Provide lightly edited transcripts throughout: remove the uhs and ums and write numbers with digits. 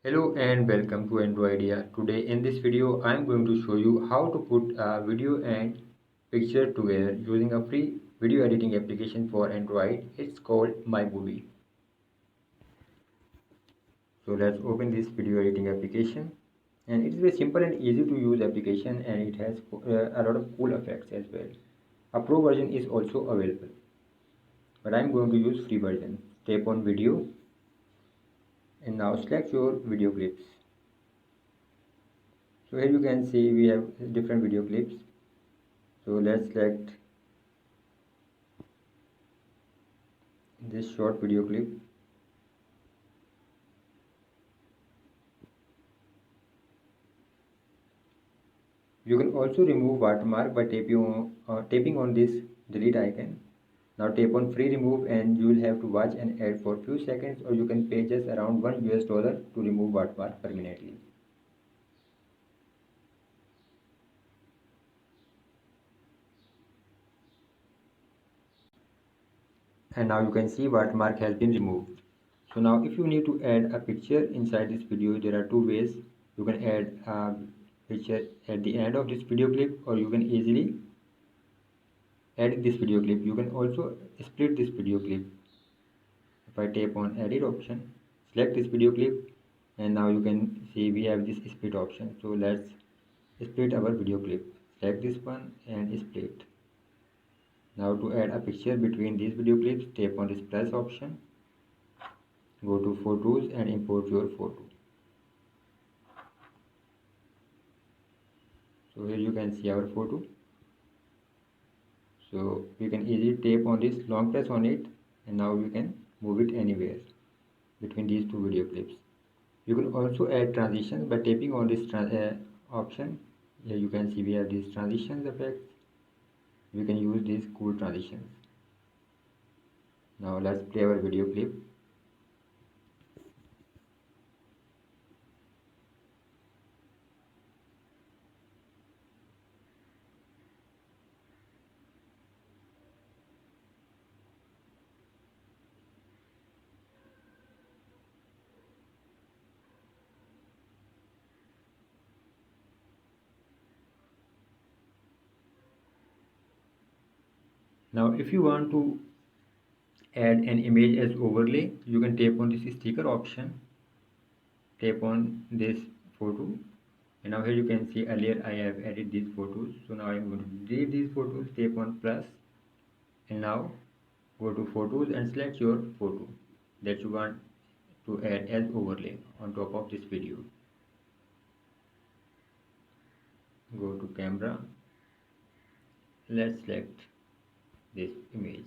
Hello and welcome to Androidea. Today in this video I am going to show you how to put a video and picture together using a free video editing application for Android. It's called MyMovie. So let's open this video editing application, and it's very simple and easy to use application, and it has a lot of cool effects as well. A pro version is also available, but I am going to use free version. Tap on video and now select your video clips. So here you can see we have different video clips. So let's select this short video clip. You can also remove watermark by tapping on this delete icon. Now tap on free remove and you will have to watch an ad for few seconds, or you can pay just around $1 to remove watermark permanently. And now you can see watermark has been removed. So now if you need to add a picture inside this video, there are two ways. You can add a picture at the end of this video clip, or you can easily add this video clip. You can also split this video clip. If I tap on edit option, select this video clip, and now you can see we have this split option. So let's split our video clip. Select this one and split. Now to add a picture between these video clips, tap on this plus option, go to photos and import your photo. So here you can see our photo. So we can easily tap on this, long press on it, and now you can move it anywhere between these two video clips. You can also add transitions by tapping on this option. Here you can see we have these transitions effects. We can use these cool transitions. Now let's play our video clip. Now if you want to add an image as overlay, you can tap on this sticker option, tap on this photo, and now here you can see earlier I have added these photos. So now I am going to delete these photos, tap on plus, and now go to photos and select your photo that you want to add as overlay on top of this video. Go to camera, let's select this image.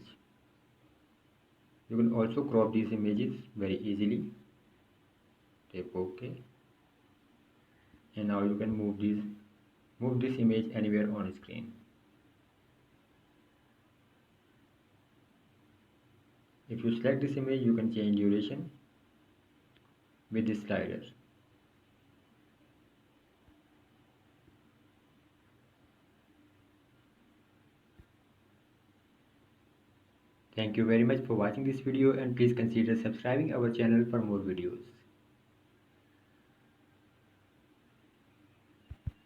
You can also crop these images very easily. Tap OK, and now you can move this image anywhere on screen. If you select this image, you can change duration with this slider. Thank you very much for watching this video, and please consider subscribing our channel for more videos.